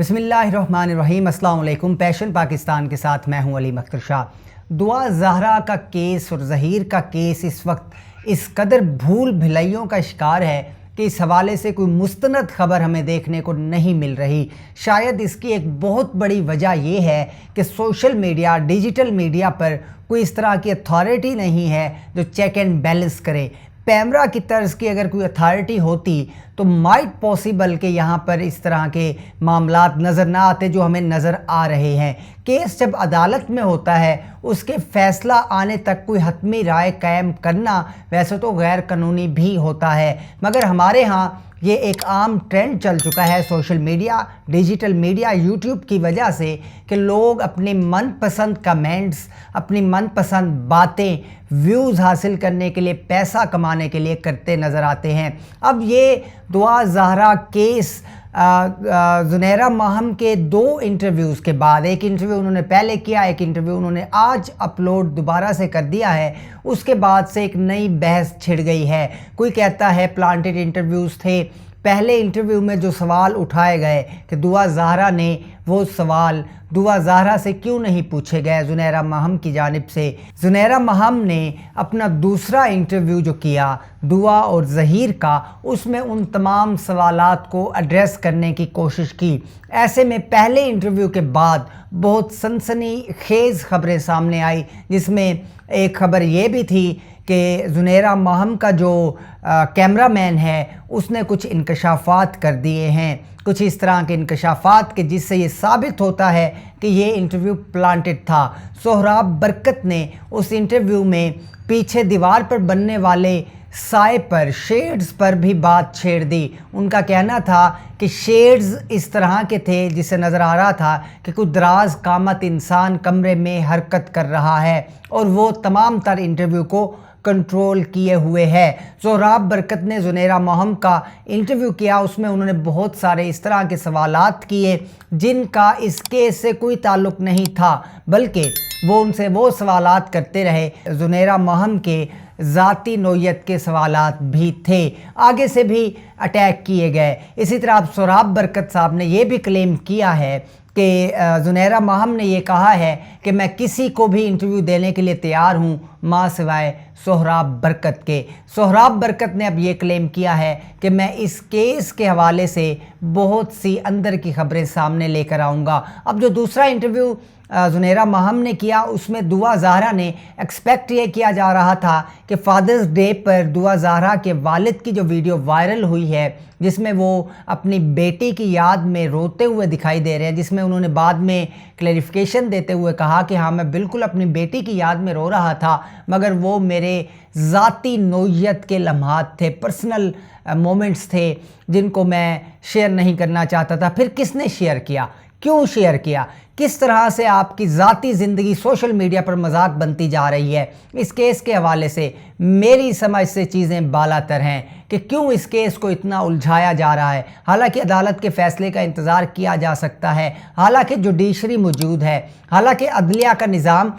बिस्मिल्लाहिर्रहमानिर्रहीम। अस्सलाम वालेकुम। पैशन पाकिस्तान के साथ मैं हूं अली मख्तर शाह। दुआ ज़हरा का केस और ज़हीर का केस इस वक्त इस कदर भूल भुलैयों का शिकार है कि इस हवाले से कोई मुस्तनद ख़बर हमें देखने को नहीं मिल रही। शायद इसकी एक बहुत बड़ी वजह ये है कि सोशल मीडिया, डिजिटल मीडिया पर कोई इस तरह की अथॉरिटी नहीं है जो चेक एंड बैलेंस करे। पैमरा की तर्ज की अगर कोई अथॉरिटी होती तो माइट पॉसिबल कि यहाँ पर इस तरह के मामलात नज़र ना आते जो हमें नज़र आ रहे हैं। केस जब अदालत में होता है उसके फ़ैसला आने तक कोई हतमी राय कायम करना वैसे तो गैर कानूनी भी होता है, मगर हमारे यहाँ ये एक आम ट्रेंड चल चुका है social media, digital media, YouTube की वजह से कि लोग अपने मनपसंद कमेंट्स, अपनी मनपसंद बातें व्यूज़ हासिल करने के लिए, पैसा कमाने के लिए करते नज़र आते हैं। अब ये दुआ ज़हरा केस ज़ुनैरा माहम के 2 इंटरव्यूज़ के बाद, एक इंटरव्यू उन्होंने पहले किया, एक इंटरव्यू उन्होंने आज अपलोड दोबारा से कर दिया है, उसके बाद से एक नई बहस छिड़ गई है। कोई कहता है प्लांटेड इंटरव्यूज़ थे। पहले इंटरव्यू में जो सवाल उठाए गए कि दुआ ज़हरा ने, वो सवाल दुआ ज़हरा से क्यों नहीं पूछे गए ज़ुनैरा माहम की जानिब से। ज़ुनैरा माहम ने अपना दूसरा इंटरव्यू जो किया दुआ और ज़हीर का, उसमें उन तमाम सवालात को एड्रेस करने की कोशिश की। ऐसे में पहले इंटरव्यू के बाद बहुत सनसनीखेज़ खबरें सामने आई, जिसमें एक खबर ये भी थी कि ज़ुनैरा माहम का जो कैमरामैन है उसने कुछ इंकशाफात कर दिए हैं, कुछ इस तरह के इंकशाफात के जिससे ये साबित होता है कि ये इंटरव्यू प्लांटेड था। सोहराब बरकत ने उस इंटरव्यू में पीछे दीवार पर बनने वाले साए पर, शेड्स पर भी बात छेड़ दी। उनका कहना था कि शेड्स इस तरह के थे जिससे नज़र आ रहा था कि कुछ दराज कामत इंसान कमरे में हरकत कर रहा है और वो तमाम तर इंटरव्यू को कंट्रोल किए हुए है। सोहराब बरकत ने ज़ुनैरा माहम का इंटरव्यू किया, उसमें उन्होंने बहुत सारे इस तरह के सवालात किए जिनका इस केस से कोई ताल्लुक़ नहीं था, बल्कि वो उनसे वो सवालात करते रहे ज़ुनैरा माहम के ज़ाती नौयत के सवालात भी थे, आगे से भी अटैक किए गए। इसी तरह अब सोहराब बरकत साहब ने यह भी क्लेम किया है कि ज़ुनैरा माहम ने ये कहा है कि मैं किसी को भी इंटरव्यू देने के लिए तैयार हूँ माँ सिवाय सोहराब बरकत के। सोहराब बरकत ने अब ये क्लेम किया है कि मैं इस केस के हवाले से बहुत सी अंदर की खबरें सामने लेकर आऊँगा। अब जो दूसरा इंटरव्यू ज़ुनैरा माहम ने किया उसमें दुआ ज़हरा ने, एक्सपेक्ट ये किया जा रहा था कि फ़ादर्स डे पर दुआ ज़हरा के वालिद की जो वीडियो वायरल हुई है जिसमें वो अपनी बेटी की याद में रोते हुए दिखाई दे रहे हैं, जिसमें उन्होंने बाद में क्लैरिफिकेशन देते हुए कहा कि हाँ, मैं बिल्कुल अपनी बेटी की याद में रो रहा था, मगर वो मेरे ज़ाती नौयत के लम्हात थे, पर्सनल मोमेंट्स थे जिनको मैं शेयर नहीं करना चाहता था। फिर किसने शेयर किया, क्यों शेयर किया, किस तरह से आपकी ज़ाती ज़िंदगी सोशल मीडिया पर मजाक बनती जा रही है। इस केस के हवाले से मेरी समझ से चीज़ें बालातर हैं कि क्यों इस केस को इतना उलझाया जा रहा है। हालांकि अदालत के फ़ैसले का इंतज़ार किया जा सकता है, हालांकि जुडिशरी मौजूद है, हालांकि अदलिया का निज़ाम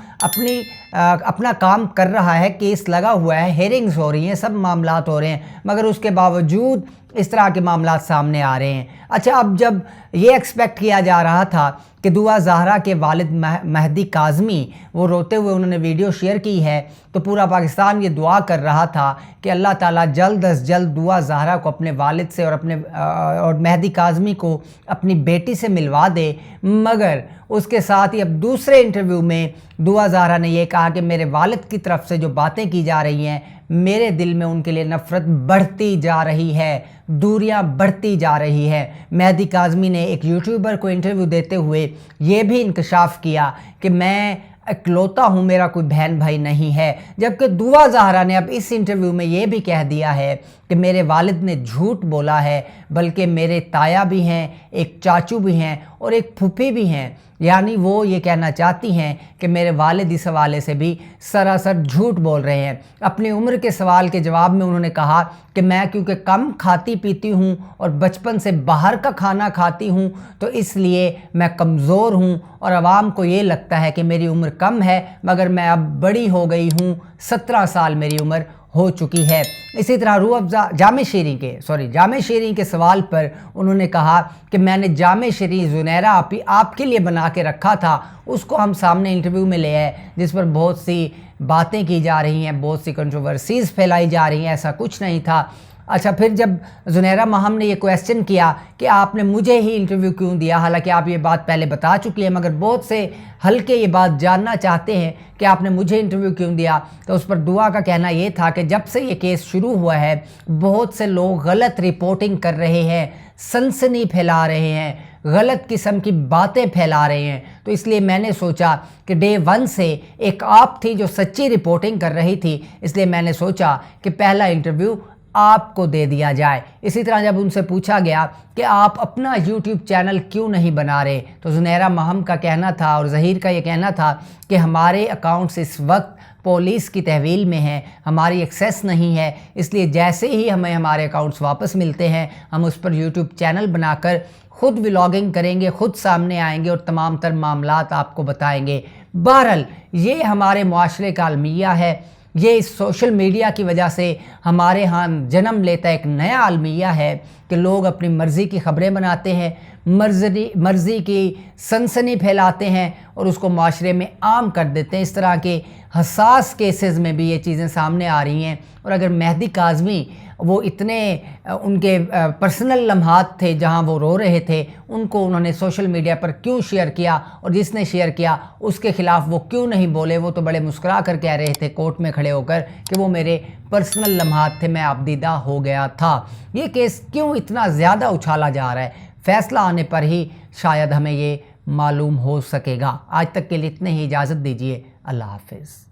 अपना काम कर रहा है, केस लगा हुआ है, हेयरिंग्स हो रही हैं, सब मामलात हो रहे हैं, मगर उसके बावजूद इस तरह के मामलात सामने आ रहे हैं। अच्छा, अब जब ये एक्सपेक्ट किया जा रहा था कि दुआ ज़हरा के वालिद मेहदी काज़मी, वो रोते हुए उन्होंने वीडियो शेयर की है, तो पूरा पाकिस्तान ये दुआ कर रहा था कि अल्लाह ताला जल्द अज जल्द दुआ ज़हरा को अपने वालिद से और मेहदी काज़मी को अपनी बेटी से मिलवा दे। मगर उसके साथ ही अब दूसरे इंटरव्यू में दुआ ज़हरा ने यह कहा कि मेरे वालिद की तरफ से जो बातें की जा रही हैं, मेरे दिल में उनके लिए नफ़रत बढ़ती जा रही है, दूरियां बढ़ती जा रही है। मेहदी काज़मी ने एक यूट्यूबर को इंटरव्यू देते हुए ये भी इंकशाफ किया कि मैं इकलौता हूँ, मेरा कोई बहन भाई नहीं है, जबकि दुआ ज़हरा ने अब इस इंटरव्यू में ये भी कह दिया है कि मेरे वालिद ने झूठ बोला है, बल्कि मेरे ताया भी हैं, एक चाचू भी हैं और एक फूफी भी हैं। यानी वो ये कहना चाहती हैं कि मेरे वालिद इस हवाले से भी सरासर झूठ बोल रहे हैं। अपनी उम्र के सवाल के जवाब में उन्होंने कहा कि मैं क्योंकि कम खाती पीती हूँ और बचपन से बाहर का खाना खाती हूँ तो इसलिए मैं कमज़ोर हूँ और आवाम को ये लगता है कि मेरी उम्र कम है, मगर मैं अब बड़ी हो गई हूँ, 17 साल मेरी उम्र ہو چکی ہے۔ اسی طرح روح افزا جامع شیریں کے سوال پر انہوں نے کہا کہ میں نے جامع شیریں زنیرہ آپ کے لیے بنا کے رکھا تھا، اس کو ہم سامنے انٹرویو میں لے آئے جس پر بہت سی باتیں کی جا رہی ہیں، بہت سی کنٹروورسیز پھیلائی جا رہی ہیں، ایسا کچھ نہیں تھا۔ اچھا، پھر جب زنیرہ ماہم نے یہ کویسچن کیا کہ آپ نے مجھے ہی انٹرویو کیوں دیا، حالانکہ آپ یہ بات پہلے بتا چکی ہیں، مگر بہت سے حلقے یہ بات جاننا چاہتے ہیں کہ آپ نے مجھے انٹرویو کیوں دیا، تو اس پر دعا کا کہنا یہ تھا کہ جب سے یہ کیس شروع ہوا ہے بہت سے لوگ غلط رپورٹنگ کر رہے ہیں، سنسنی پھیلا رہے ہیں، غلط قسم کی باتیں پھیلا رہے ہیں، تو اس لیے میں نے سوچا کہ ڈے ون سے ایک آپ تھی جو سچی رپورٹنگ کر رہی تھی، اس لیے میں نے سوچا کہ پہلا انٹرویو آپ کو دے دیا جائے۔ اسی طرح جب ان سے پوچھا گیا کہ آپ اپنا یوٹیوب چینل کیوں نہیں بنا رہے، تو زنیرہ ماہم کا کہنا تھا اور ظہیر کا یہ کہنا تھا کہ ہمارے اکاؤنٹس اس وقت پولیس کی تحویل میں ہیں، ہماری ایکسیس نہیں ہے، اس لیے جیسے ہی ہمیں ہمارے اکاؤنٹس واپس ملتے ہیں ہم اس پر یوٹیوب چینل بنا کر خود ولاگنگ کریں گے، خود سامنے آئیں گے اور تمام تر معاملات آپ کو بتائیں گے۔ بہرحال یہ ہمارے معاشرے کا المیہ ہے، یہ اس سوشل میڈیا کی وجہ سے ہمارے ہاں جنم لیتا ایک نیا المیہ ہے کہ لوگ اپنی مرضی کی خبریں بناتے ہیں، مرضی کی سنسنی پھیلاتے ہیں اور اس کو معاشرے میں عام کر دیتے ہیں۔ اس طرح کے حساس کیسز میں بھی یہ چیزیں سامنے آ رہی ہیں، اور اگر مہدی کاظمی وہ اتنے ان کے پرسنل لمحات تھے جہاں وہ رو رہے تھے، ان کو انہوں نے سوشل میڈیا پر کیوں شیئر کیا، اور جس نے شیئر کیا اس کے خلاف وہ کیوں نہیں بولے؟ وہ تو بڑے مسکرا کر کہہ رہے تھے کورٹ میں کھڑے ہو کر کہ وہ میرے پرسنل لمحات تھے، میں آبدیدہ ہو گیا تھا۔ یہ کیس کیوں اتنا زیادہ اچھالا جا رہا ہے؟ فیصلہ آنے پر ہی شاید ہمیں یہ معلوم ہو سکے گا۔ آج تک کے لیے اتنے ہی، اجازت دیجیے، اللہ حافظ۔